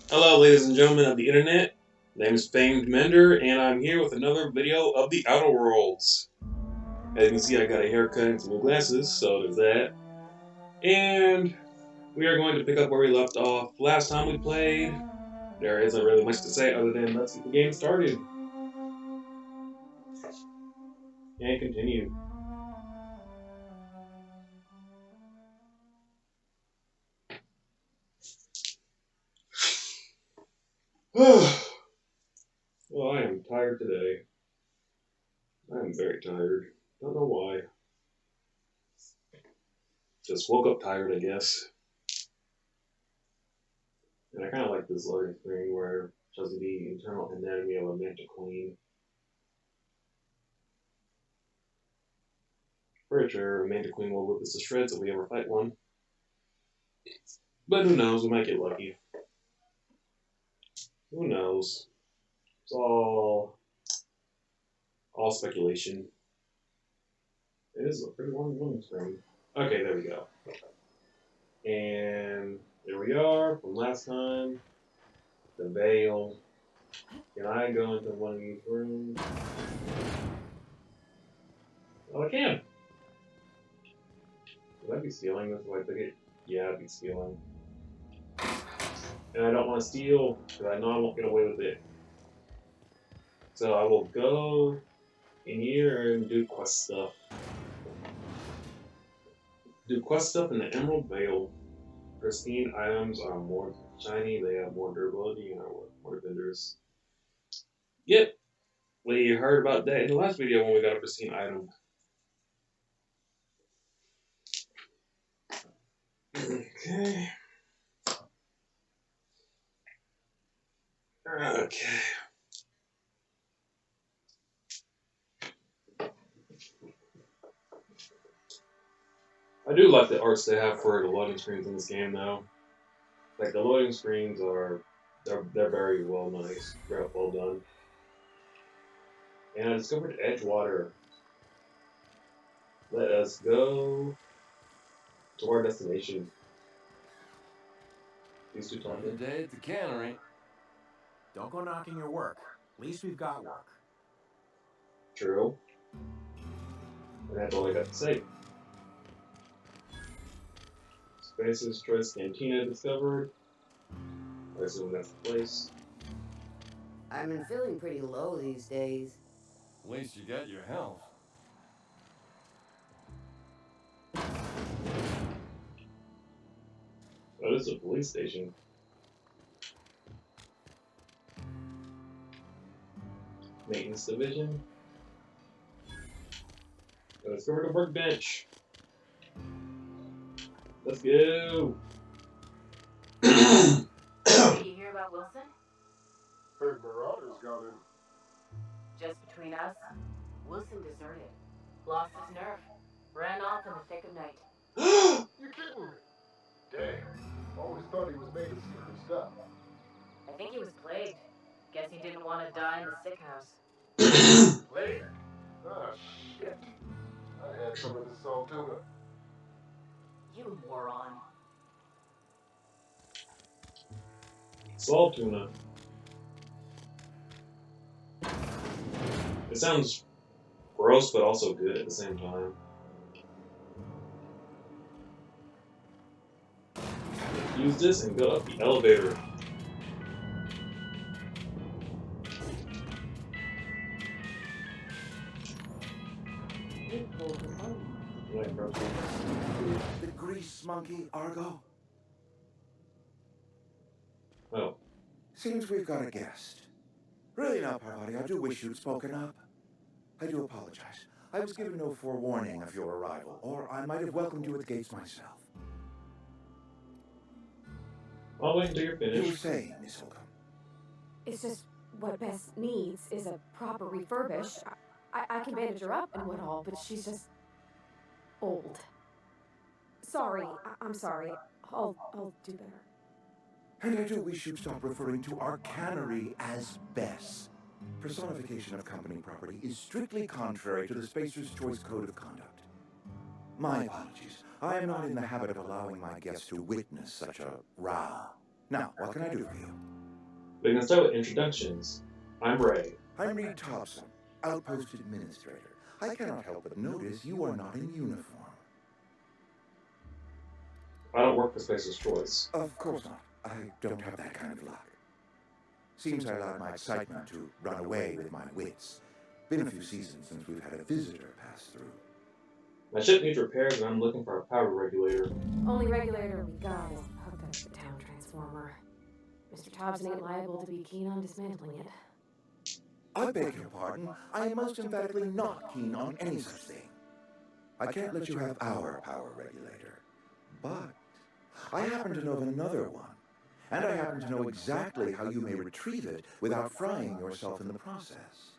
Hello, ladies and gentlemen of the internet. My name is Famed Mender, and I'm here with another video of the Outerworlds. As you can see, I got a haircut and some new glasses, so there's that. And we are going to pick up where we left off last time we played. There isn't really much to say other than let's get the game started. And continue. Well, I am tired today. I am very tired. Don't know why. Just woke up tired, I guess. And I kind of like this loading screen where it shows the internal anatomy of a manta queen. Pretty sure Manta Queen will rip us to shreds if we ever fight one. But who knows? We might get lucky. Who knows? It's all speculation. It is a pretty long loading screen. Okay, there we go. And there we are from last time. The veil. Can I go into one of these rooms? Oh, I can. Would I be stealing this if I took it? Yeah, I'd be stealing. And I don't want to steal because I know I won't get away with it. So I will go in here and do quest stuff. Do quest stuff in the Emerald Vale. Pristine items are more shiny, they have more durability, and are worth more vendors. Yep, we heard about that in the last video when we got a pristine item. Okay. Okay. I do like the arts they have for the loading screens in this game, though. Like the loading screens are, they're very nice, very well done. And I discovered Edgewater. Let us go to our destination. These two Another talking. day at the cannery. Don't go knocking your work. At least we've got work. True. And that's all I got to say. Space's Choice Cantina discovered. I assume that's the place. I've been feeling pretty low these days. At least you got your health. Oh, this is a police station. Maintenance division. I discovered a workbench. Let's go. Did you hear about Wilson? Heard Marauders got him. Just between us, Wilson deserted, lost his nerve, ran off in the thick of night. You kidding? Damn. Always thought he was made of secret stuff. I think he was plagued. Guess he didn't want to die in the sick house. Plague? Ah, shit. I had some of the salt tuna. You moron. Salt tuna. It sounds gross, but also good at the same time. Use this and go up the elevator. The grease monkey, Argo? Oh. Seems we've got a guest. Really now, Parvati, I do wish you'd spoken up. I do apologize. I was given no forewarning of your arrival, or I might have welcomed you at the gates myself. I'll wait until you're You were finished. saying, Miss Holcomb. It's just what Bess needs is a proper refurbish. I can bandage her up and what all, but she's just old. Sorry, I'm sorry. I'll do better. And I do wish you'd stop referring to our cannery as Bess. Personification of company property is strictly contrary to the Spacer's Choice Code of Conduct. My apologies. I am not in the habit of allowing my guests to witness such a row. Now, what can I do for you? We can start with introductions. I'm Ray. I'm Reed Thompson, Outpost Administrator. I cannot help but notice you are not in uniform. I don't work for Spacer's Choice. Of course not. I don't have that kind of luck. Seems I allowed my excitement to run away with my wits. Been a few seasons since we've had a visitor pass through. My ship needs repairs and I'm looking for a power regulator. Only regulator we got is hooked up to the town transformer. Mr. Thompson ain't liable to be keen on dismantling it. I beg your pardon. I am most emphatically not keen on any such thing. I can't let you have our power regulator. But I happen to know of another one. And I happen to know exactly how you may retrieve it without frying yourself in the process.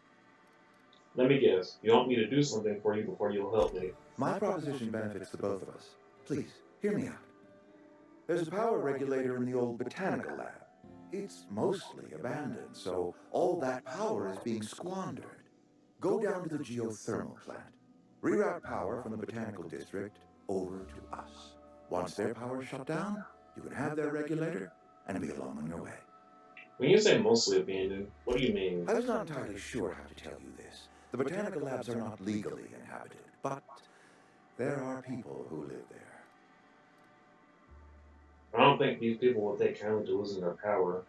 Let me guess, you want me to do something for you before you'll help me. My proposition benefits the both of us. Please, hear me out. There's a power regulator in the old botanical lab. It's mostly abandoned, so all that power is being squandered. Go down to the geothermal plant. Reroute power from the botanical district over to us. Once their power's shut down, you can have their regulator and be along on your way. When you say mostly abandoned, what do you mean? I was not entirely sure how to tell you this. The botanical labs are not legally inhabited, but there are people who live there. I don't think these people will take kindly to losing their power.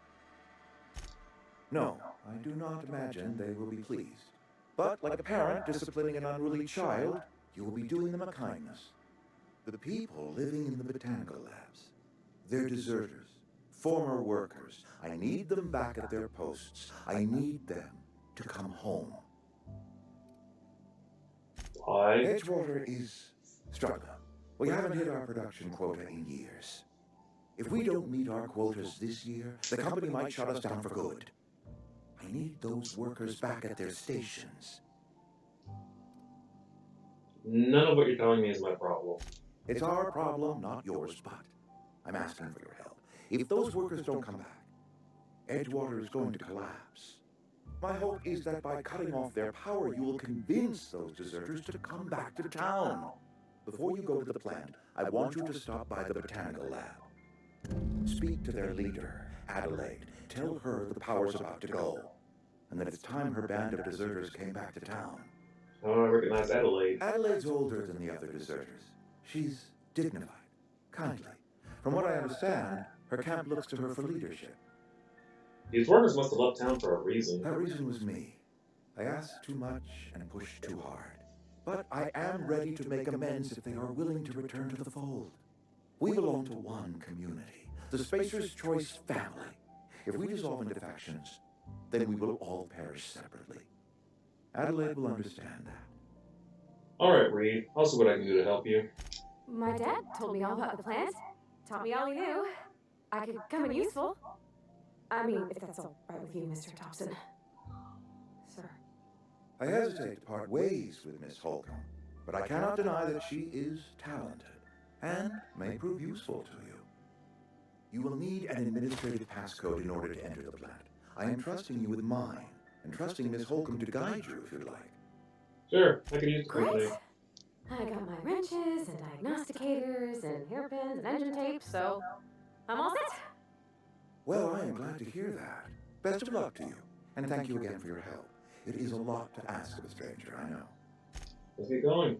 No, I do not imagine they will be pleased. But like a parent disciplining an unruly child, you will be doing them a kindness. The people living in the botanical labs, they're deserters, former workers. I need them back at their posts. I need them to come home. Why? Edgewater is struggling. We haven't hit our production quota in years. If we don't meet our quotas this year, the company might shut us down for good. I need those workers back at their stations. None of what you're telling me is my problem. It's our problem, not yours, but I'm asking for your help. If those workers don't come back, Edgewater is going to collapse. My hope is that by cutting off their power, you will convince those deserters to come back to town. Before you go to the plant, I want you to stop by the botanical lab. Speak to their leader, Adelaide. Tell her the power's about to go, and that it's time her band of deserters came back to town. How do I recognize Adelaide? Adelaide's older than the other deserters. She's dignified, kindly. From what I understand, her camp looks to her for leadership. These workers must have left town for a reason. That reason was me. I asked too much and pushed too hard. But I am ready to make amends if they are willing to return to the fold. We belong to one community, the Spacer's Choice family. If we dissolve into factions, then we will all perish separately. Adelaide will understand that. Alright, Reed. I'll see what I can do to help you. My dad told me all about the plant. Taught me all he knew. I could come in useful. I mean, if that's all right with you, Mr. Thompson. Sir. I hesitate to part ways with Miss Holcomb, but I cannot deny that she is talented and may prove useful to you. You will need an administrative passcode in order to enter the plant. I am trusting you with mine, and trusting Miss Holcomb to guide you if you'd like. Sure, I can use it Great. quickly. I got my wrenches and diagnosticators and hairpins and engine tape, so I'm all set. Well, I am glad to hear that. Best of luck to you, and thank you again for your help. It is a lot to ask of a stranger, I know. Let's get going.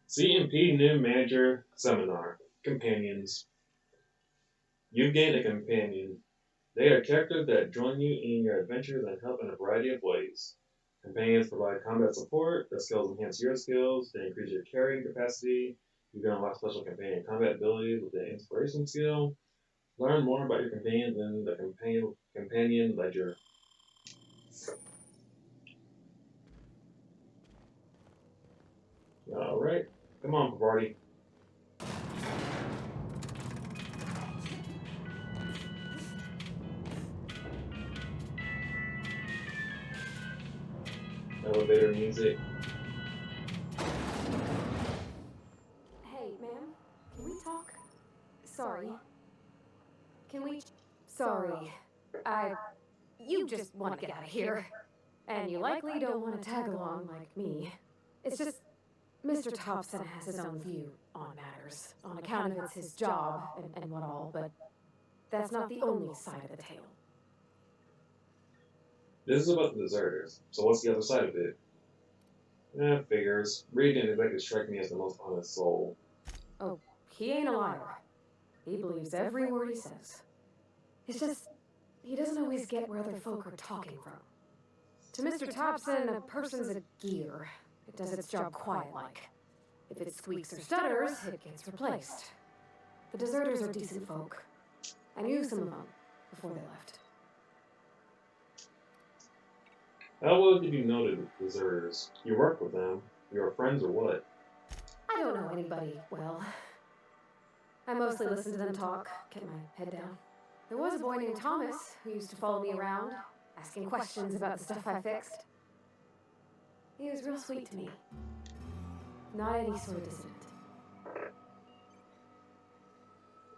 CMP New Manager Seminar. Companions. You've gained a companion. They are characters that join you in your adventures and help in a variety of ways. Companions provide combat support. Their skills enhance your skills. They increase your carrying capacity. You can unlock special companion combat abilities with the inspiration skill. Learn more about your companions in the companion ledger. Alright, come on, party. Elevator music. Hey, ma'am, can we talk? Sorry. Can we... Sorry. You just want to get out of here. And you likely don't want to tag along like me. It's just... Mr. Thompson has his own view on matters, on account of it's his job and what all, but that's not the only side of the tale. This is about the deserters, so what's the other side of it? Figures. Reed didn't exactly strike me as the most honest soul. Oh, he ain't a liar. He believes every word he says. It's just, he doesn't always get where other folk are talking from. To Mr. Thompson, a person's a gear. It does its job quiet-like. If it squeaks or stutters, it gets replaced. The deserters are decent folk. I knew some of them before they left. How well did you know the deserters? You worked with them? You were friends or what? I don't know anybody well. I mostly listen to them talk, get my head down. There was a boy named Thomas who used to follow me around, asking questions about the stuff I fixed. He was real sweet to me. Not any sort of dissident.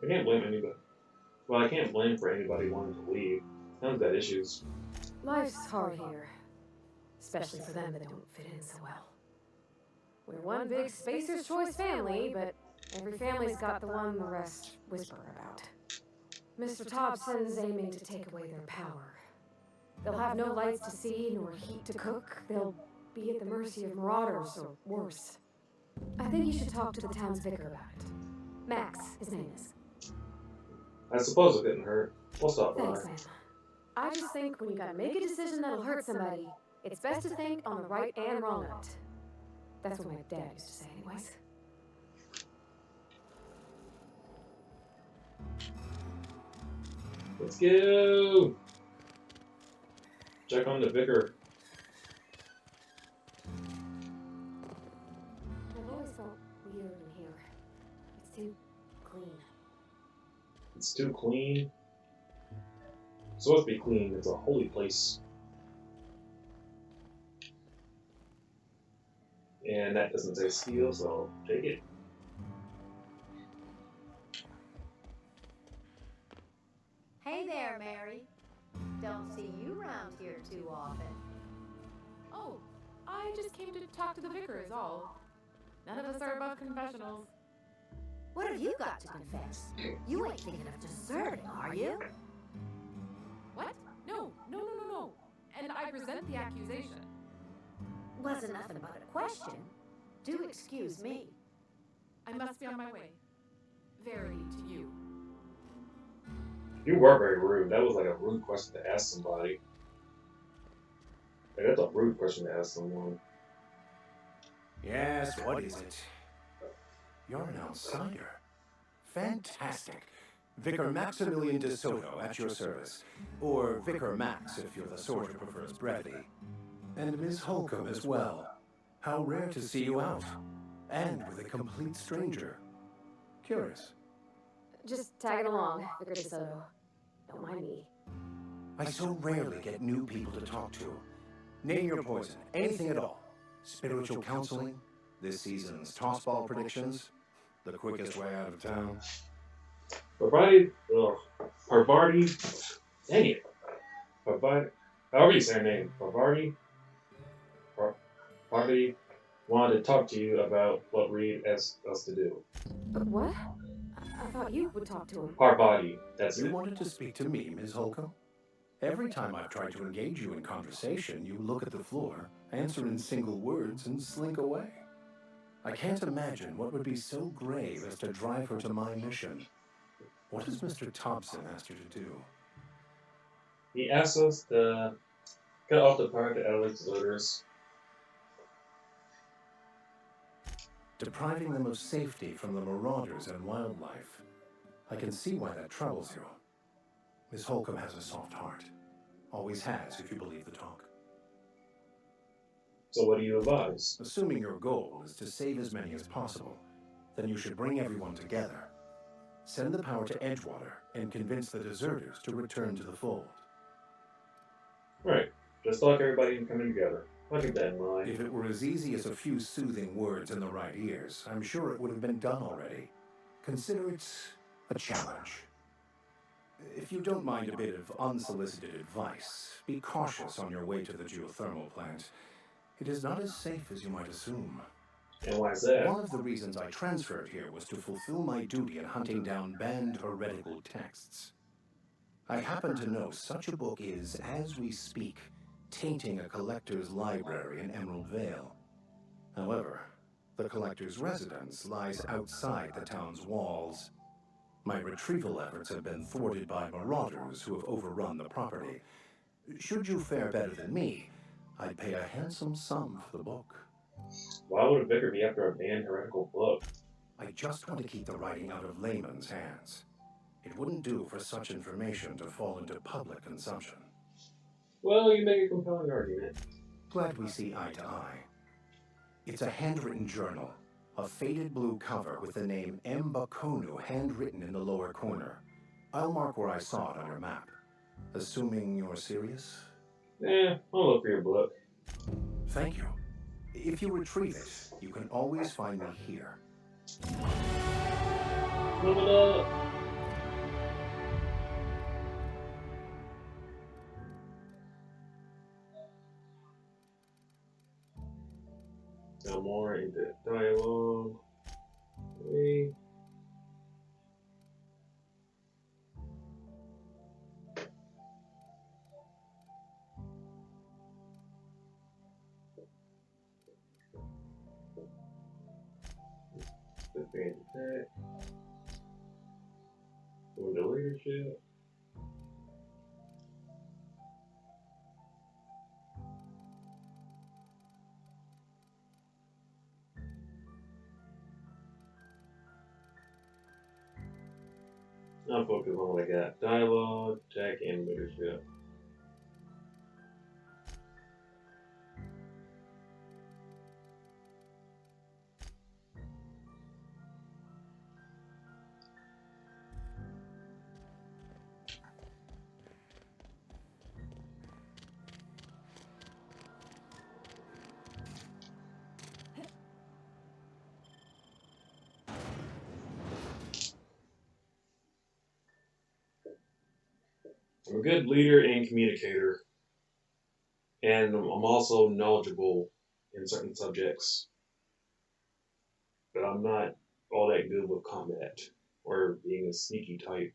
I can't blame anybody. Well, I can't blame for anybody wanting to leave. Someone's got issues. Life's hard here. Especially for them that don't fit in so well. We're one big Spacer's Choice family, but every family's got the one the rest whisper about. Mr. Thompson's aiming to take away their power. They'll have no lights to see, nor heat to cook. They'll be at the mercy of marauders, or worse. I think you should talk to the town's vicar about it. Max, his name is. I suppose it couldn't hurt. We'll stop by. Thanks, ma'am. I just think when you gotta make a decision that'll hurt somebody, it's best to think on the right and wrong note. That's what my dad used to say anyways. Let's go! Check on the vicar. I've always felt weird in here. It's too clean. It's too clean. It's supposed to be clean. It's a holy place. And that doesn't say steel, so take it. Hey there, Mary. Don't see you around here too often. Oh, I just came to talk to the vicar is all. None of us are above confessionals. What have you got to confess? You ain't thinking of deserting, are you? What? No. And I resent the accusation. Wasn't nothing but a question. Do excuse me. I must be on my way. Verily to you. You were very rude. That was like a rude question to ask somebody. Like, that's a rude question to ask someone. Yes, what is it? You're an outsider. Fantastic. Vicar Maximilian de Soto at your service. Or Vicar Max if you're the sort who prefers brevity. And Miss Holcomb as well. How rare to see you out. And with a complete stranger. Curious. Just tagging along, Vicar de Soto. Don't mind me. I so rarely get new people to talk to. Name your poison, anything at all. Spiritual counseling, this season's tossball predictions, the quickest way out of town. Parvati, dang it. Parvati, however you say her name, Parvati wanted to talk to you about what Reed asked us to do. What? I thought you would talk to him. Parvati, that's You it. wanted to speak to me, Ms. Holcomb? Every time I've tried to engage you in conversation, you look at the floor, answer in single words, and slink away. I can't imagine what would be so grave as to drive her to my mission. What has Mr. Thompson asked her to do? He asked us to cut off the power to Alex deserters. Depriving them of safety from the marauders and wildlife. I can see why that troubles you. Miss Holcomb has a soft heart. Always has, if you believe the talk. So what do you advise? Assuming your goal is to save as many as possible, then you should bring everyone together. Send the power to Edgewater and convince the deserters to return to the fold. Right. Just lock everybody and coming together. I'll keep that in mind. If it were as easy as a few soothing words in the right ears, I'm sure it would have been done already. Consider it a challenge. If you don't mind a bit of unsolicited advice, be cautious on your way to the geothermal plant. It is not as safe as you might assume. And why is that? One of the reasons I transferred here was to fulfill my duty in hunting down banned heretical texts. I happen to know such a book is, as we speak, tainting a collector's library in Emerald Vale. However, the collector's residence lies outside the town's walls. My retrieval efforts have been thwarted by marauders who have overrun the property. Should you fare better than me, I'd pay a handsome sum for the book. Why would a vicar be after a banned heretical book? I just want to keep the writing out of layman's hands. It wouldn't do for such information to fall into public consumption. Well, you make a compelling argument. Glad we see eye to eye. It's a handwritten journal, a faded blue cover with the name Mbakonu handwritten in the lower corner. I'll mark where I saw it on your map. Assuming you're serious? I'll look for your book. Thank you. If you retrieve it, you can always find me here. Move it up. No more into dialogue. 3. Advance attack. Go to leadership. I'll focus on what I got. Dialogue, attack, and leadership. I'm a good leader and communicator, and I'm also knowledgeable in certain subjects, but I'm not all that good with combat or being a sneaky type.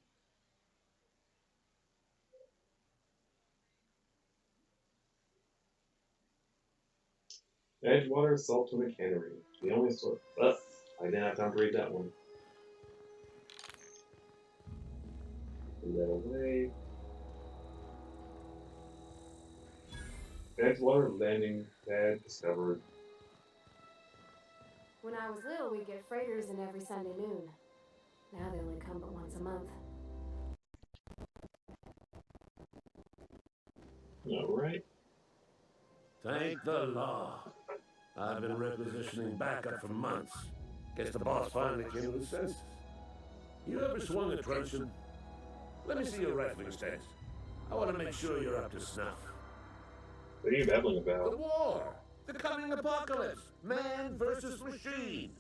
Edgewater Salt to the Cannery. The only sort. I didn't have time to read that one. Put that away. Edgewater landing pad discovered. When I was little, we'd get freighters in every Sunday noon. Now they only come but once a month. Alright. Thank the law. I've been requisitioning backup for months. Guess the boss finally came to his senses. You ever swung a truncheon? Let me see your rifling stance. I want to make sure you're up to snuff. What are you babbling The about? war! The coming apocalypse! Man versus machine!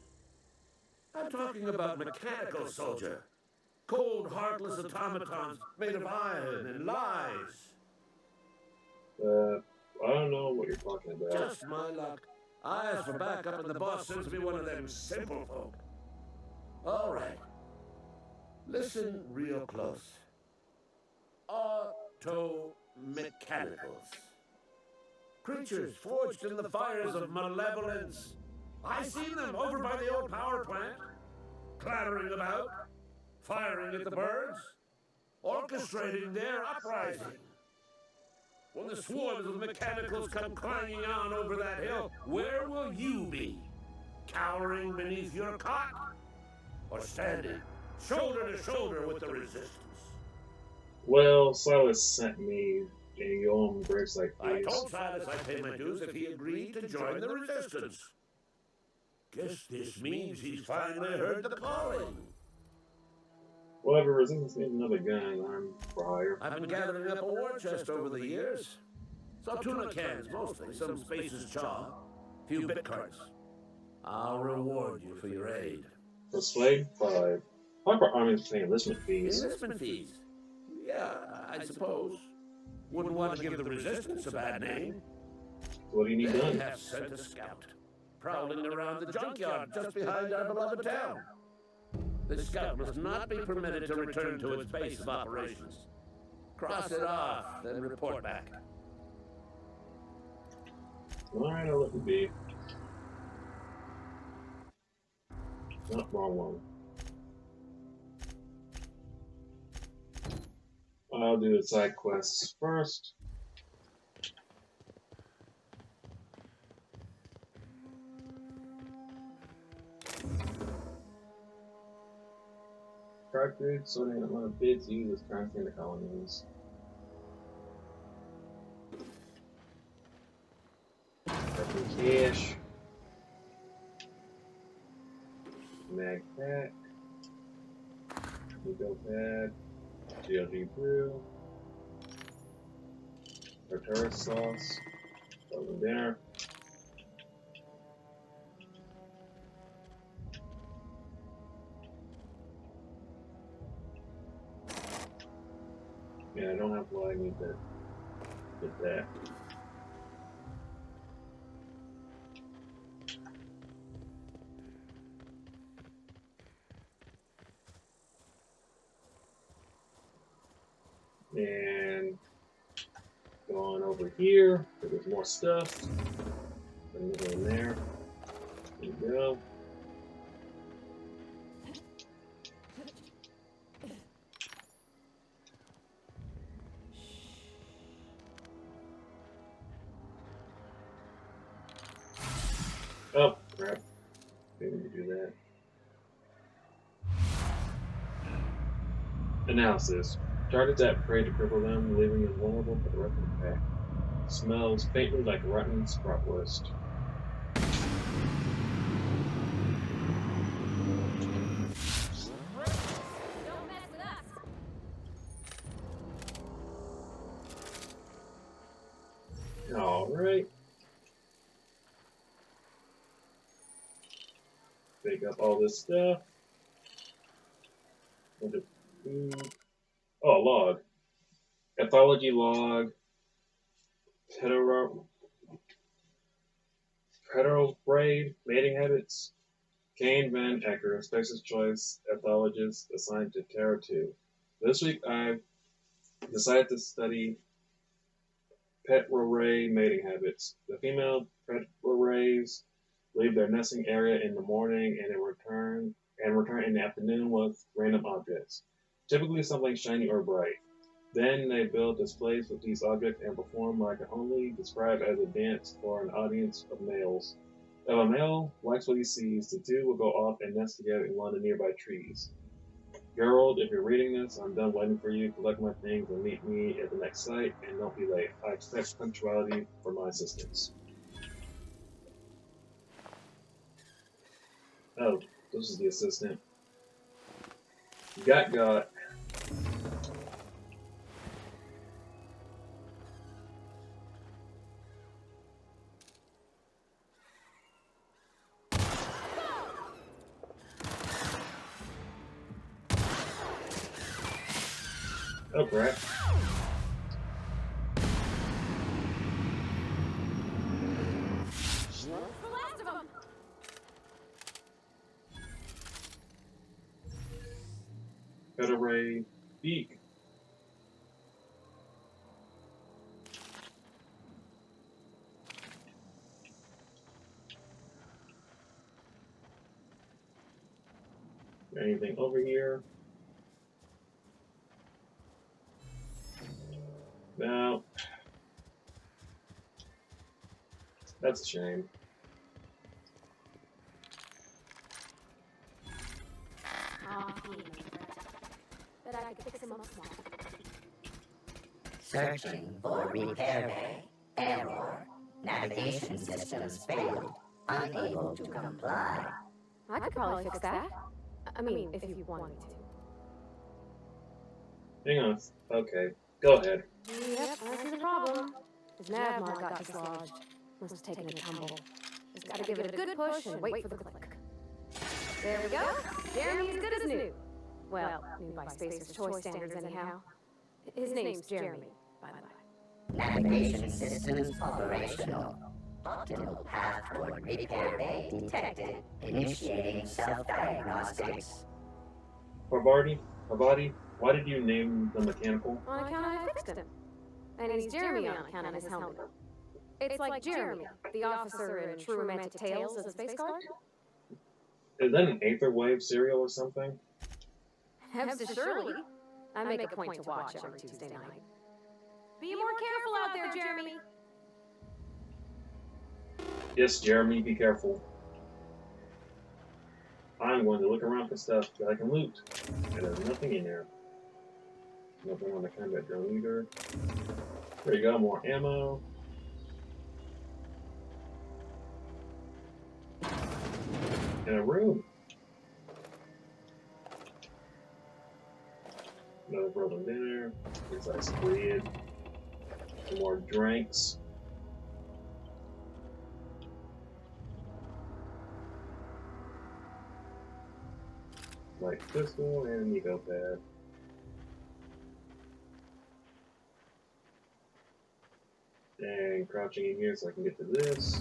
I'm talking about mechanical soldier. Cold, heartless automatons made of iron and lies. I don't know what you're talking about. Just my luck. I asked for backup and the boss seems to be one of them simple folk. All right. Listen real close. Auto-mechanicals. Creatures forged in the fires of malevolence. I seen them over by the old power plant, clattering about, firing at the birds, orchestrating their uprising. When the swarms of mechanicals come clanging on over that hill, where will you be? Cowering beneath your cot? Or standing shoulder to shoulder with the resistance? Well, Silas sent me a Yom breaks like I these. told Silas I'd pay my dues if he agreed to join the resistance. Guess this means he's finally heard the calling. Whatever, resistance needs another gun. I'm for hire. I've been gathering up a war chest over the years. Some tuna cans, mostly. Some spaces chaw. Few bit cards. I'll reward you for your aid. Persuade 5. Harper Army's paying enlistment fees. Enlistment fees? Yeah, I suppose. Wouldn't want to give the resistance a bad name. What do you need They done? have sent a scout, prowling around the junkyard just behind our beloved town. This scout must not be permitted to return to its base of operations. Cross it off, then report back. Alright, I'll let it be. Not wrong one. I'll do the side quests first. Cartridge, sorting the amount of bits used as currency in the colonies. Cash. Mag pack. Eco pad. GLG brew. Tartar sauce. Frozen dinner. Yeah, I don't have what I need to get that. And going over here, there's more stuff. Bring it in there. There you go. Oh, crap. Didn't need to do that. Analysis. Targets that prey to cripple them, leaving them vulnerable for the rest of the pack. Smells faintly like rotten bratwurst. Don't mess with us. Alright. Pick up all this stuff. Bunch of food. Oh, log. Ethology log. Hetero braid. Mating habits. Kane Van Ecker, Spex's Choice Ethologist assigned to Terra 2. This week I've decided to study pet ray mating habits. The female pet rays leave their nesting area in the morning and return in the afternoon with random objects, typically something shiny or bright. Then they build displays with these objects and perform what I can only describe as a dance for an audience of males. If a male likes what he sees, the two will go off and nest together in one of the nearby trees. Gerald, if you're reading this, I'm done waiting for you. Collect my things and meet me at the next site, and don't be late. I expect punctuality for my assistance. Oh, this is the assistant. Got. Oh, crap. The last of them. Federate beak. Anything over here? No. That's a shame. Aw, bet I could fix him up small. Searching for repair bay. Error. Navigation systems failed. Unable to comply. I could probably fix that. I mean, if you want me to. Hang on. Okay. Go ahead. Yep, I see the problem. His nav mod got dislodged. Must have taken a tumble. Just gotta give it a good push and wait for the click. There we go. Jeremy as good as new. Well, new by Spacer's Choice standards anyhow. His name's Jeremy, by the way. Navigation systems operational. Optimal path toward repair bay detected. Initiating self-diagnostics. Habadi, Why did you name the mechanical? On account of I fixed him. And he's Jeremy on account of his helmet. It's like Jeremy, the officer in True Romantic Tales of the Space Guard. Is that an Aether Wave cereal or something? Heads to Shirley. I make a point to watch every Tuesday night. Be more careful out there, Jeremy. Yes, Jeremy, be careful. I'm going to look around for stuff that I can loot. And there's nothing in there. Nothing on the combat drone either. There you go, more ammo. And a room. Another frozen dinner. Looks like squid. Some more drinks. Light pistol and eco pad. And crouching in here so I can get to this.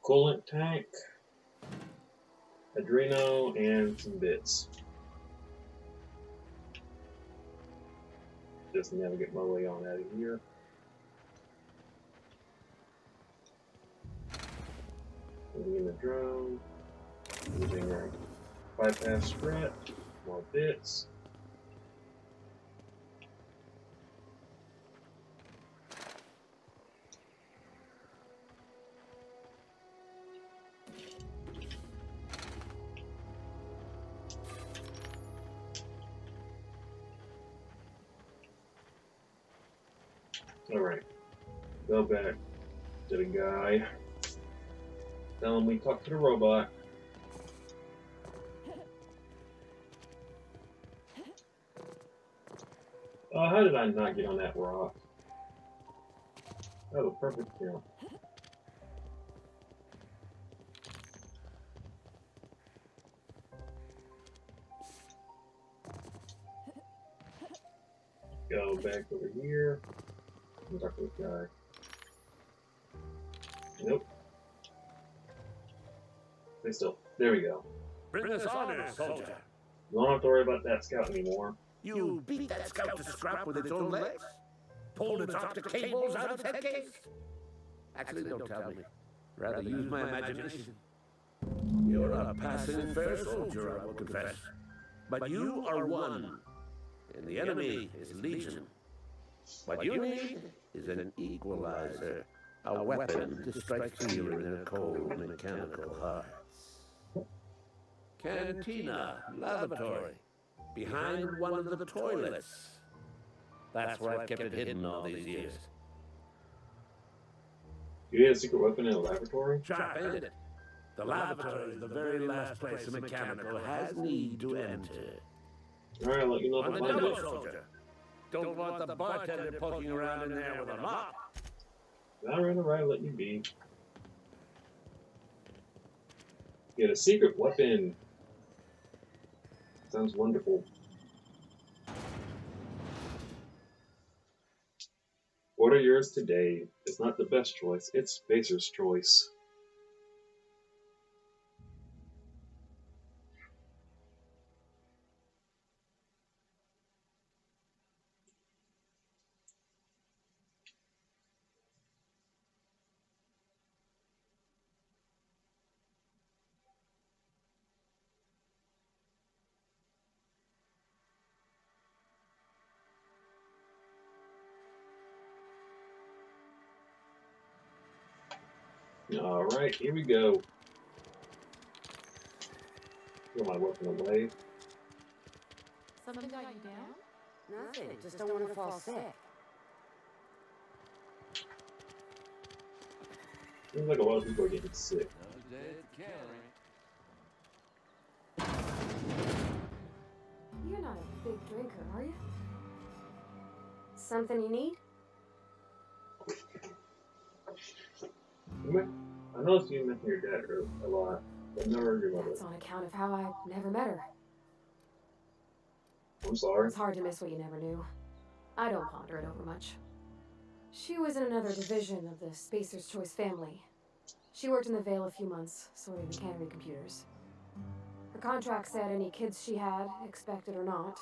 Coolant tank. Adreno and some bits. Just navigate my way on out of here. Moving in the drone. Moving right. Bypass strap. More bits. Alright. Go back to the guy. Tell him we talked to the robot. How did I not get on that rock? That was a perfect jump. Go back over here. And talk to this guy. Nope. Stay still. There we go. Bring us honor, soldier. You don't have to worry about that scout anymore. You beat that scout to scrap with its own legs? Pulled its optic cables out of its head case? Actually, don't tell me. Rather use my imagination. You're a passing fair soldier, I will confess. But you are one, and the enemy is legion. What you need is an equalizer, a weapon to strike fear in their cold mechanical hearts. Cantina, lavatory, behind one of the toilets. That's where I've kept it hidden all these years. You had a secret weapon in a laboratory? Sharp, ain't it? The lavatory is the very last place a mechanical has need to enter. Alright, I'll let you know On if the I find double, it. soldier. Don't want the bartender poking around in there with a mop. Alright, I'll let you be. Get a secret weapon. Sounds wonderful. Order yours today. It's not the best choice, it's Spacer's choice. Alright, here we go. Throw my weapon away. Something got you down? Nothing. Just don't want to fall sick. Seems like a lot of people are getting sick. Another day at the cannery. You're not a big drinker, are you? Something you need? I noticed you mentioned your dad a lot, but never your mother. That's on account of how I never met her. I'm sorry. It's hard to miss what you never knew. I don't ponder it over much. She was in another division of the Spacer's Choice family. She worked in the Vale a few months, sorting the cannery computers. Her contract said any kids she had, expected or not,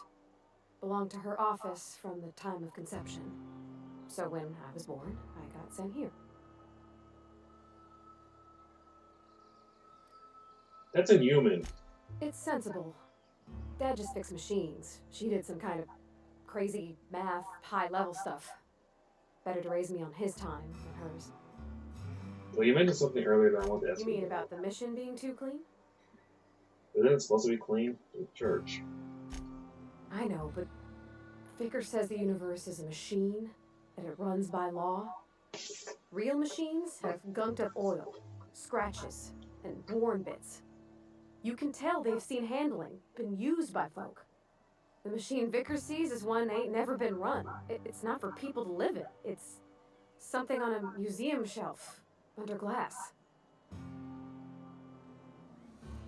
belonged to her office from the time of conception. So when I was born, I got sent here. That's inhuman. It's sensible. Dad just fixed machines. She did some kind of crazy math, high-level stuff. Better to raise me on his time than hers. Well, you mentioned something earlier that I wanted to ask You mean about the mission being too clean? Isn't it supposed to be clean? The church. I know, but Vicker says the universe is a machine, that it runs by law. Real machines have gunked up oil, scratches, and worn bits. You can tell they've seen handling, been used by folk. The machine Vicker sees is one ain't never been run. It's not for people to live in. It's something on a museum shelf, under glass.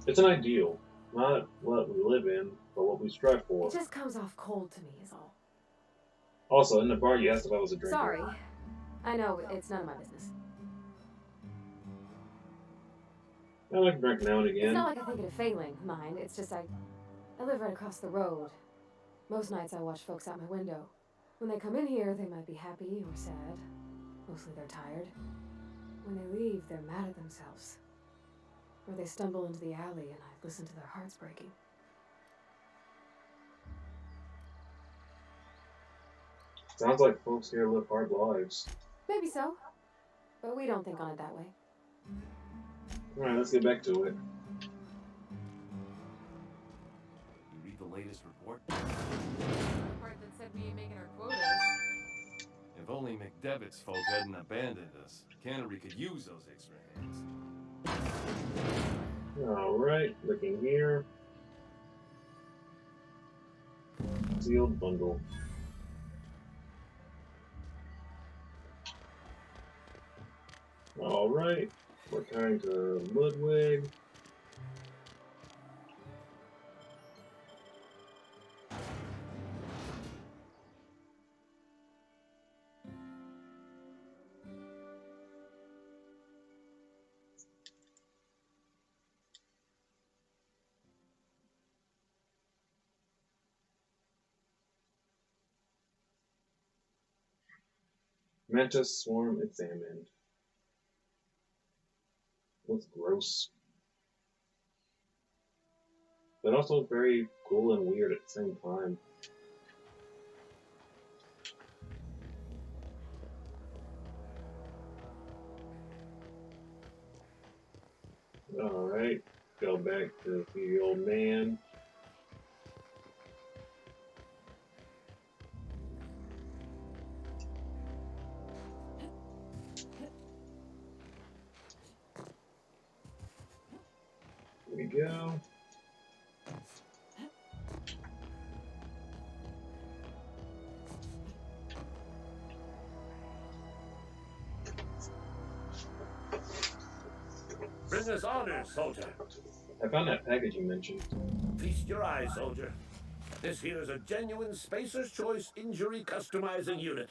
It's an ideal. Not what we live in, but what we strive for. It just comes off cold to me, is all. Also, in the bar, you asked if I was a drinker. Sorry. I know, it's none of my business. I like to drink now and again. It's not like I think it a failing, mind. It's just I live right across the road. Most nights I watch folks out my window. When they come in here, they might be happy or sad. Mostly they're tired. When they leave, they're mad at themselves. Or they stumble into the alley and I listen to their hearts breaking. Sounds like folks here live hard lives. Maybe so. But we don't think on it that way. Alright, let's get back to it. You read the latest report? The part that said we ain't making our quotas. If only McDevitt's folk hadn't abandoned us, Cannery could use those extra hands. Alright, looking here. Sealed bundle. Alright, we're turning to Ludwig. Mantis swarm examined. Looks gross. But also very cool and weird at the same time. Alright, go back to the old man. Here we go. Bring us honor, soldier. I found that package you mentioned. Feast your eyes, soldier. This here is a genuine Spacer's Choice injury customizing unit,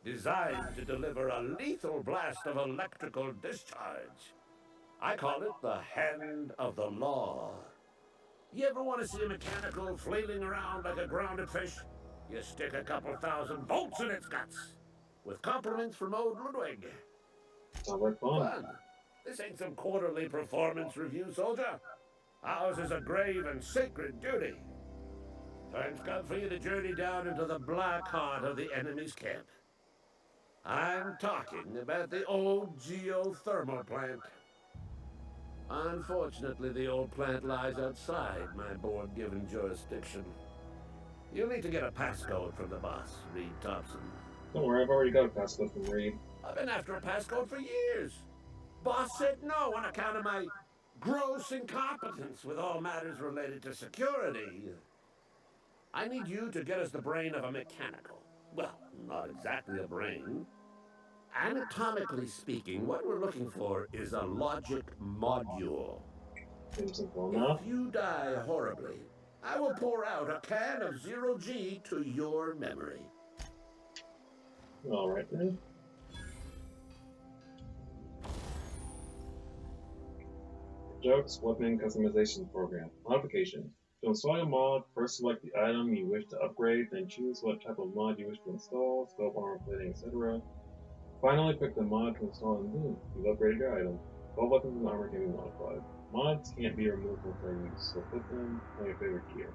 designed to deliver a lethal blast of electrical discharge. I call it the Hand of the Law. You ever want to see a mechanical flailing around like a grounded fish? You stick a couple thousand volts in its guts. With compliments from old Ludwig. Sounds like fun. Fun. This ain't some quarterly performance review, soldier. Ours is a grave and sacred duty. Time's come for you to journey down into the black heart of the enemy's camp. I'm talking about the old geothermal plant. Unfortunately, the old plant lies outside my board-given jurisdiction. You'll need to get a passcode from the boss, Reed Thompson. Don't worry, I've already got a passcode from Reed. I've been after a passcode for years. Boss said no on account of my gross incompetence with all matters related to security. I need you to get us the brain of a mechanical. Well, not exactly a brain. Anatomically speaking, what we're looking for is a logic module. Seems simple enough. If you die horribly, I will pour out a can of 0G to your memory. Alright then. Jokes Weapon Customization Program. Modification. To install a mod, first select the item you wish to upgrade, then choose what type of mod you wish to install, scope, armor plating, etc. Finally, pick the mod to install and boom, you've upgraded your item. All weapons and armor can be modified. Mods can't be removed once they're used, so put them on your favorite gear.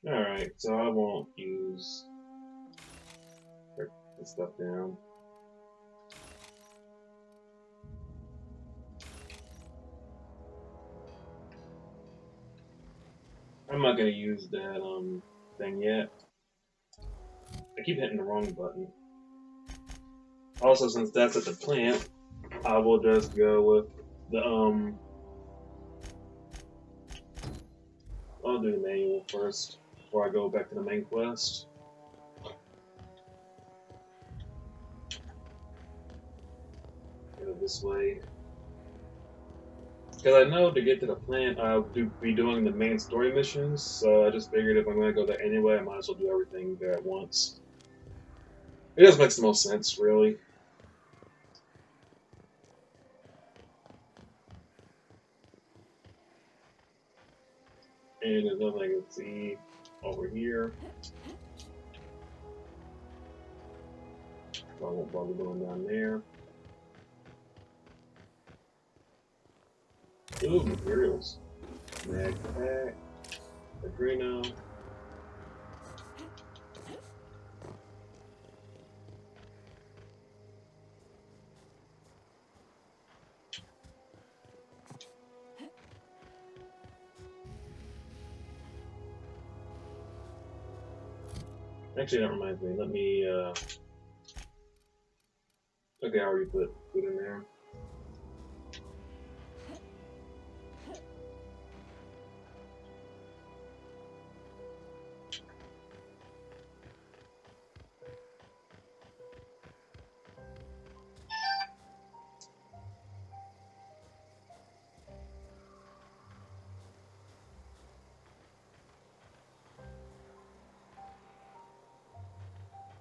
Alright, so I won't use this stuff down. I'm not gonna use that thing yet. I keep hitting the wrong button. Also, since that's at the plant, I will just go with the I'll do the manual first before I go back to the main quest. Go this way. Because I know to get to the plant, I'll be doing the main story missions, so I just figured if I'm going to go there anyway, I might as well do everything there at once. It just makes the most sense, really. And there's nothing I can see over here. So I won't bother going down there. Ooh, materials. Mag pack. Adreno. Actually, that reminds me. Let me, okay, I already put food in there.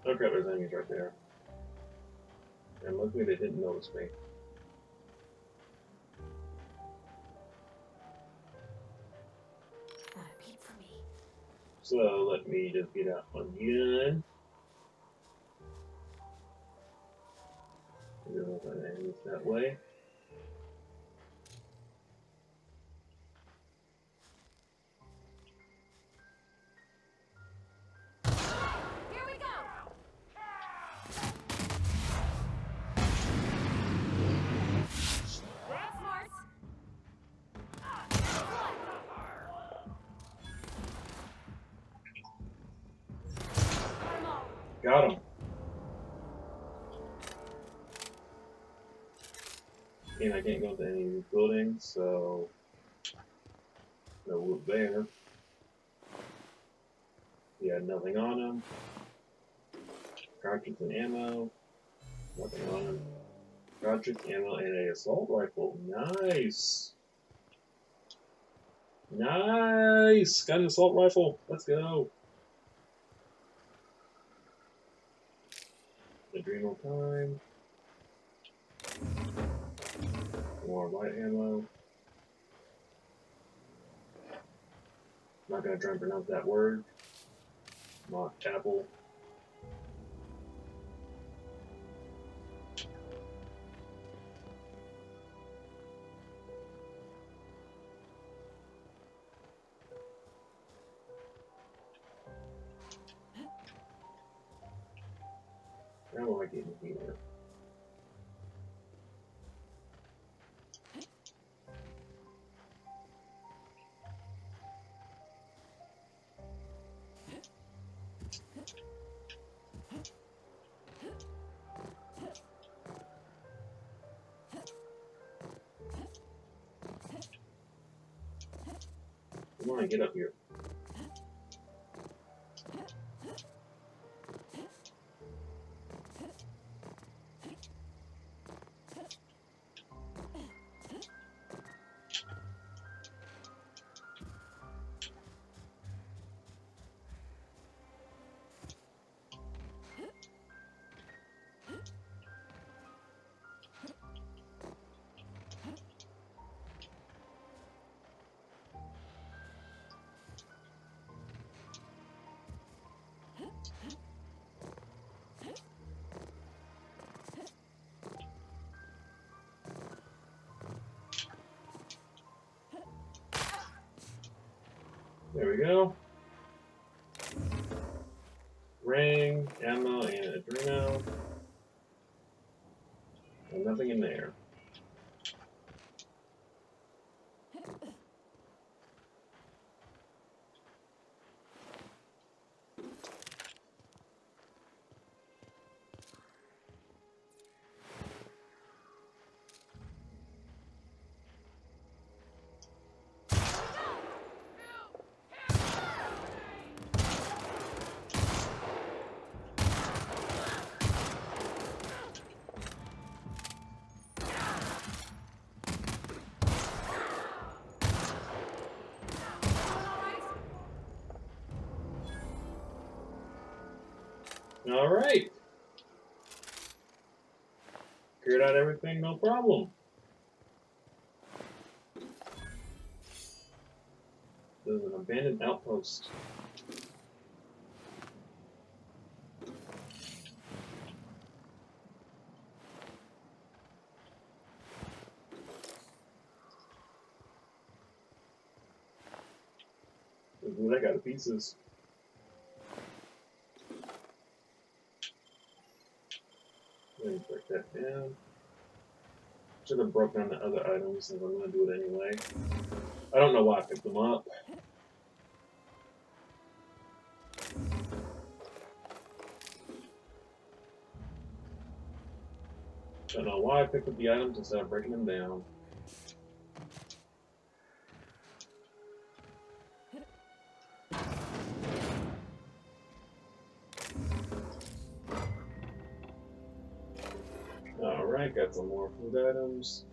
Oh crap, there's enemies right there. And luckily they didn't notice me. So let me just get out my gun. Go enemies that way. Here we go! Grab smarts! Got him. And I can't go into any of these buildings, so no loot there. He had nothing on him. Cartridge and ammo. Nothing on him. Cartridge, ammo, and an assault rifle. Nice! Nice! Got an assault rifle. Let's go. Adrenal time. More light ammo. Not gonna try and pronounce that word. Not apple. How do I get in here? Come on, get up here. There we go. Ring, ammo, and adreno. And nothing in there. Alright. Cleared out everything, no problem. There's an abandoned outpost. Ooh, I got the pieces. Let me break that down. Should have broken down the other items since I'm going to do it anyway. I don't know why I picked them up. Don't know why I picked up the items instead of breaking them down. Alright, got some more food items.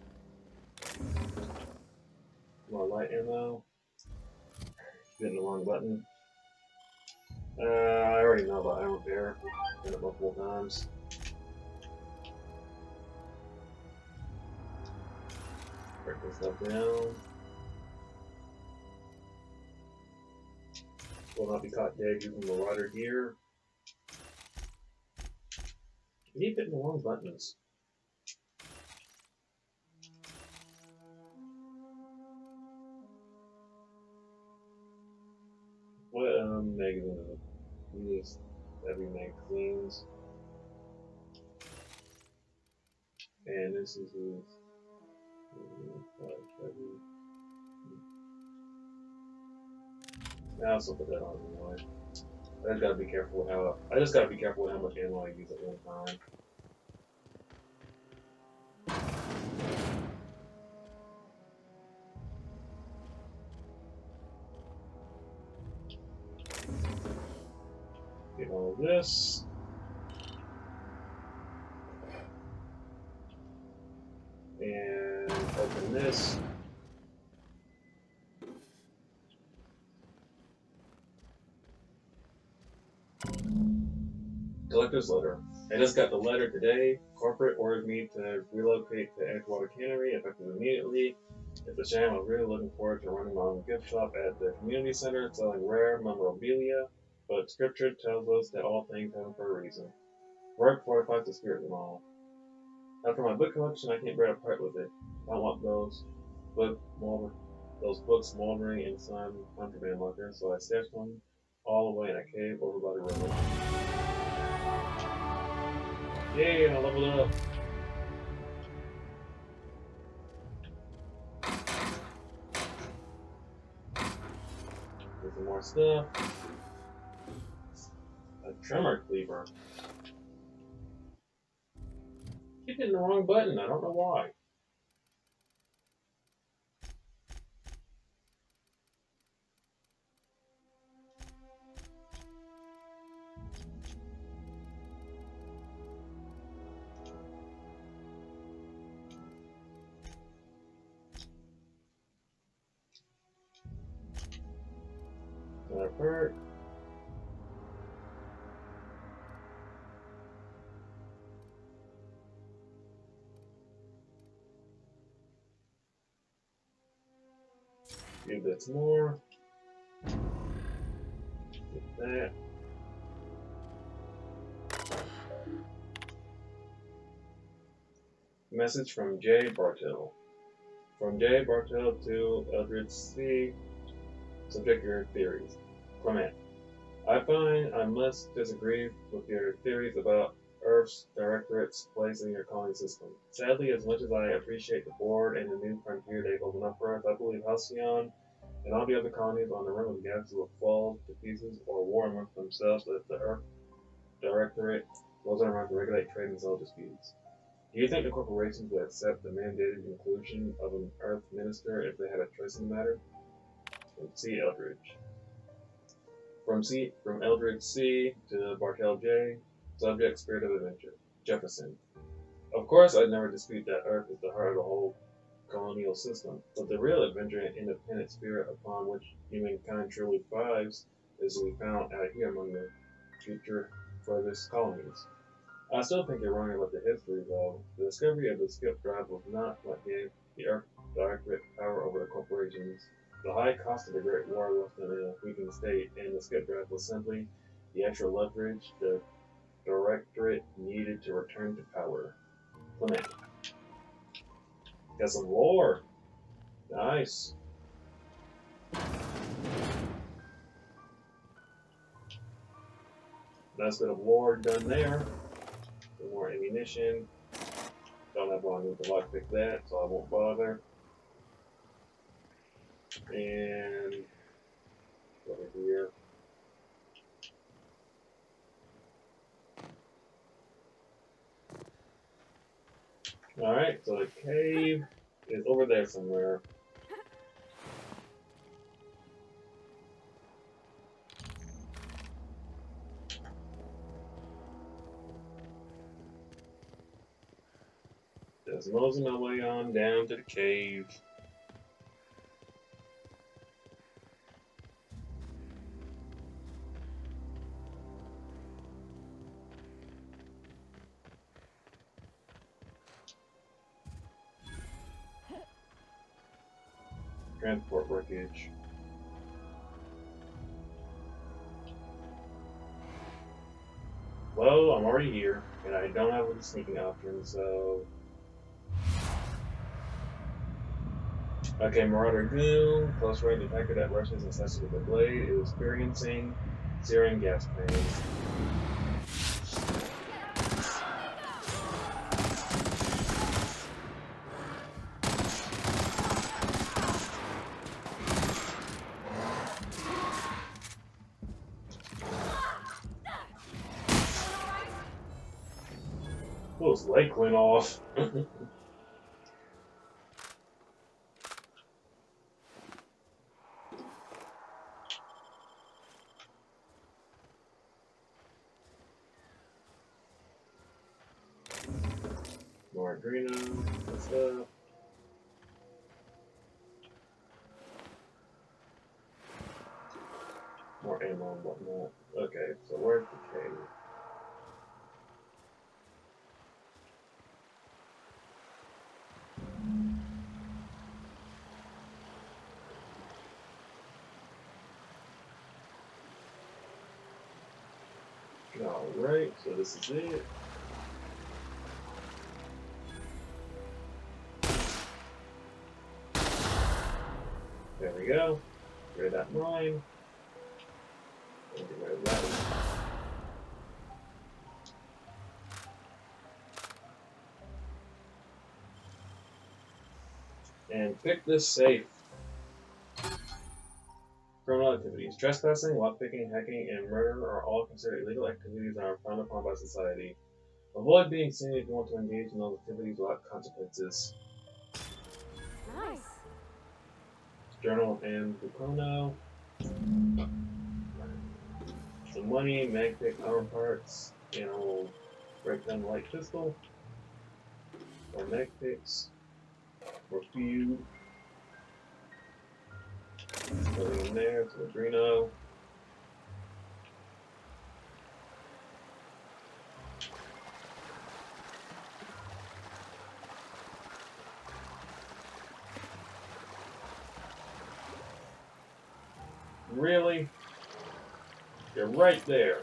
More light ammo. Hitting the wrong button. I already know about ammo repair. Done it multiple times. Break this stuff down. Will not be caught dead using the Marauder gear. I keep hitting the wrong buttons. What magazine is it? These heavy magazines. And this is his heavy. I'll also put that on anyway. I just gotta be careful with how much ammo I use at one time. Get all of this. And open this. Collector's letter. I just got the letter today. Corporate ordered me to relocate to Edgewater Cannery effective immediately. It's a shame. I'm really looking forward to running my own gift shop at the community center selling rare memorabilia, but scripture tells us that all things happen for a reason. Work fortifies the spirit and all. After my book collection, I can't bear to part with it. I don't want those books moldering in some contraband locker, so I stashed them all away in a cave over by the river. Yay, I leveled up. There's some more stuff. A tremor cleaver. Keep hitting the wrong button, I don't know why. That hurt. Few bits more. Get that. Message from J. Bartel. From J. Bartel to Eldred C. subject your theories. Clement. I find I must disagree with your theories about Earth's directorate's place in your colony system. Sadly, as much as I appreciate the board and the new frontier they've opened up for us, I believe Halcyon and all the other colonies on the rim of the galaxy will fall to pieces or war amongst themselves if the Earth Directorate wasn't around to regulate trade and settle disputes. Do you think the corporations would accept the mandated inclusion of an Earth minister if they had a choice in the matter? From C. Eldridge. From Eldridge C. to Bartel J. Subject: Spirit of Adventure. Jefferson. Of course, I'd never dispute that Earth is the heart of the whole colonial system, but the real adventure and independent spirit upon which humankind truly thrives is to be found out here among the future furthest colonies. I still think you're wrong about the history, though. The discovery of the skip drive was not what gave the Earth Directorate power over the corporations. The high cost of the Great War left them in a weakened state, and the skip drive was simply the extra leverage the Directorate needed to return to power. Clement. Got some lore. Nice. Nice bit of lore done there. Some more ammunition. Don't have one with the lockpick that, so I won't bother. And over here. Alright, so the cave is over there somewhere. Just moseying my way on down to the cave. Transport wreckage. Well, I'm already here, and I don't have a sneaking option, so... Okay, Marauder Goon, close range attacker that rushes and slashes with a blade, is experiencing searing gas pains. Oh, his leg went off. More Adreno, what's up? More ammo and whatnot. Okay, so where's the cave? Alright, so this is it. There we go. Get rid of that mine. And get rid of that one. And pick this safe. Criminal activities. Trespassing, lockpicking, hacking, and murder are all considered illegal activities and are frowned upon by society. Avoid being seen if you want to engage in those activities without consequences. Nice. Journal and Bukono. Some money, magpick, armor parts, and I'll break down the light pistol. More magpicks. More feud. Nothing in there, some Adreno. Really? You're right there.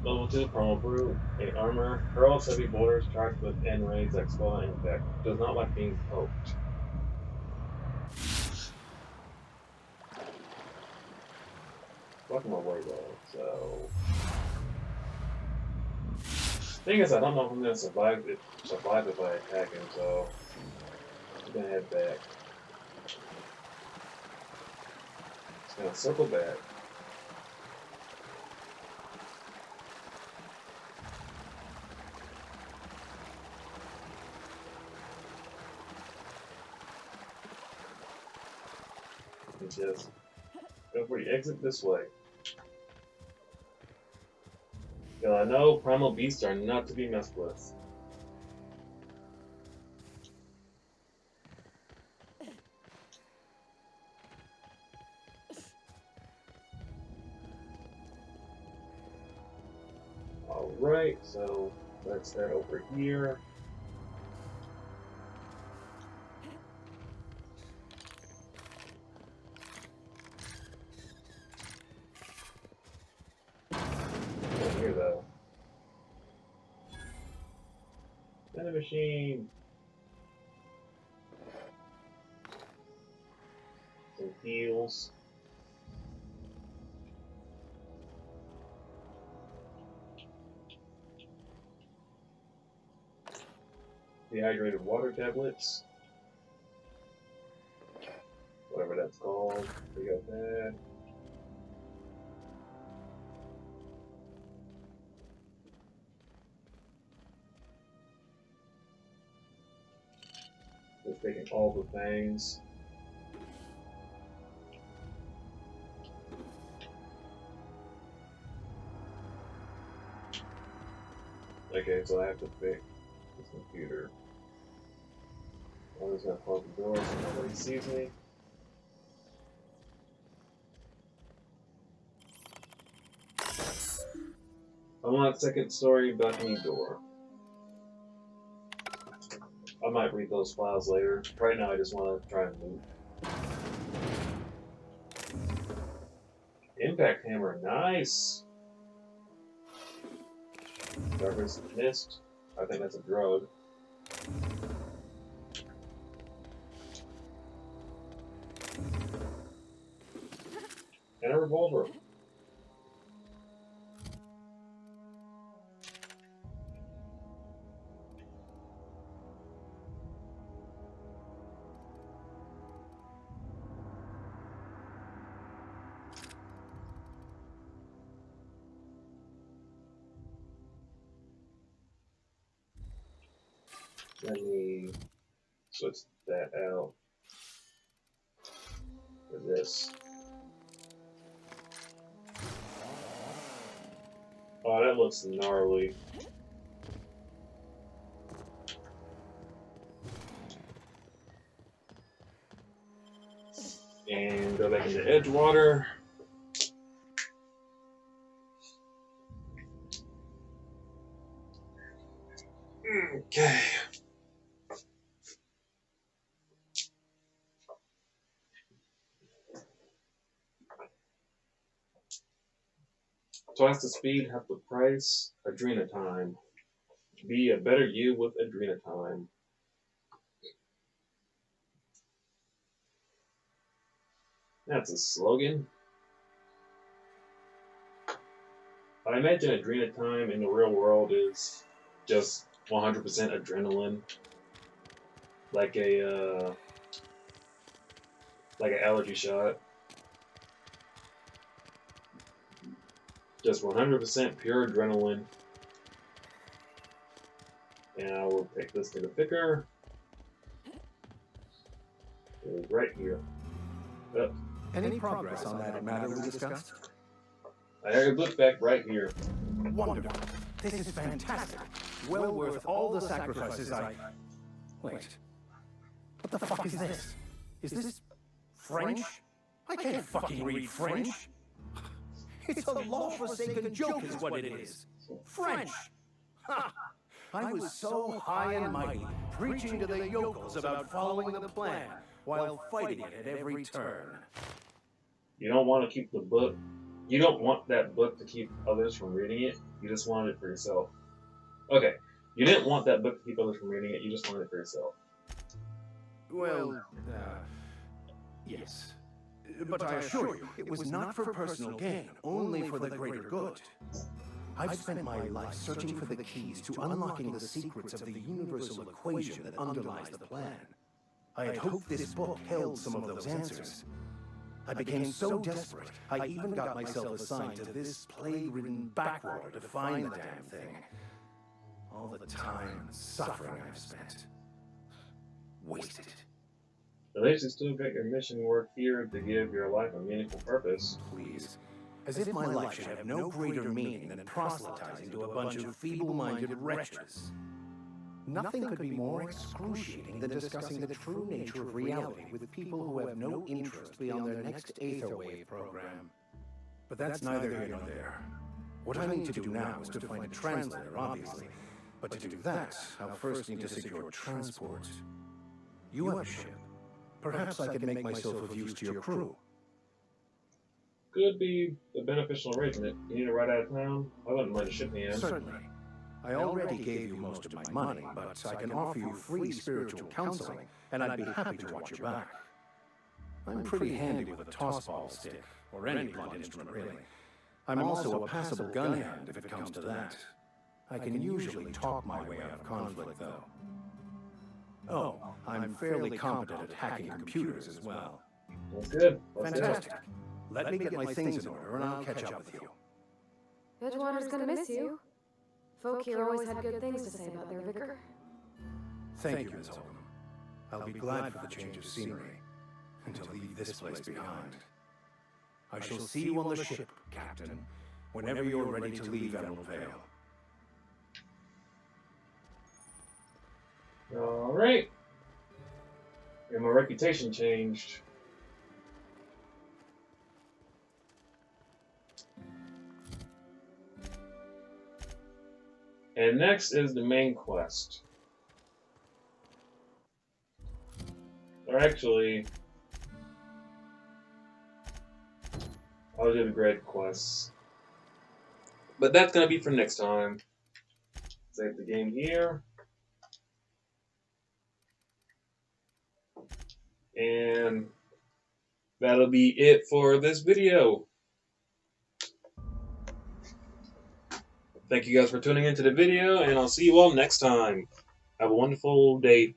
Level 2 promo brew. A armor hurls heavy boulders charged with end rays that spell and impact. Does not like being poked. Fuck my way though, so. Thing is, I don't know if I'm gonna survive if I attack him, so I'm gonna head back. Just gonna circle back. And just go for the exit this way. Now I know primal beasts are not to be messed with. Alright, so let's head over here. Over here though. Vending machine. Some heals. Dehydrated water tablets. Whatever that's called. We got that. Just taking all the things. Okay, so I have to fix this computer. I'm just gonna close the door so nobody sees me. I want a second story balcony door. I might read those files later. Right now I just want to try and move. Impact hammer, nice! Darkest mist. I think that's a drug. And a revolver. Let me switch that out for this. Oh, that looks gnarly. And go back into Edgewater. Okay. Twice the speed, half the price. Adrenatime. Be a better you with Adrenatime. That's a slogan. I imagine Adrenatime in the real world is just 100% adrenaline, like an allergy shot. Just 100% pure adrenaline. And I will take this to the picker. Right here. Up. Any progress on that matter we discussed? I have a book back right here. Wonderful. This is fantastic. Well worth all the sacrifices I... Wait. What the fuck is this? Is this French? I can't fucking read French. It's a law-forsaken joke is what it is. French! Ha! I was so high and mighty, preaching to the yokels about following the plan, while fighting it at every turn. You don't want to keep the book You don't want that book to keep others from reading it. You just wanted it for yourself. Okay. You didn't want that book to keep others from reading it. You just wanted it for yourself. Well, yes. But I assure you, it was not for personal gain, only for the greater good. I've spent my life searching for the keys to unlocking the secrets of the universal equation that underlies the plan. I had hoped this book held some of those answers. I became so desperate, I even got myself assigned to this plague-ridden backwater to find the damn thing. All the time and suffering I've spent. Wasted. At least you still got your mission work here to give your life a meaningful purpose. Please. As if my life should have no greater meaning than proselytizing to a bunch of feeble-minded wretches. Nothing could be more excruciating than discussing the true nature of reality with people who have no interest beyond their next Aether Wave program. But that's neither here nor there. What I need to do now is to find a translator, obviously. But to do that, I'll first need to secure transport. You have a ship. Perhaps I could make myself of use to your crew. Could be a beneficial arrangement. You need to ride out of town? I wouldn't mind a ship hand. Certainly. I already gave you most of my money, but I can offer you free spiritual counseling, and I'd be happy to watch your back. I'm pretty handy with a tossball stick, or any blunt instrument, really. I'm also a passable gun hand, if it comes to that. I can usually talk my way out of conflict, though. Oh, I'm fairly competent at hacking computers as well. That's good. Fantastic. Let me get my things in order, and I'll catch up with you. Edgewater's gonna miss you. Folk here always had good things to say about their vicar. Thank you, Miss Oldham. I'll be glad for the change of scenery, and to leave this place behind. I shall see you on the ship, Captain, whenever you're ready to leave Emerald Vale. Alright. And my reputation changed. And next is the main quest. Or actually, I'll do the great quests. But that's going to be for next time. Save the game here. And that'll be it for this video. Thank you guys for tuning into the video, and I'll see you all next time. Have a wonderful day.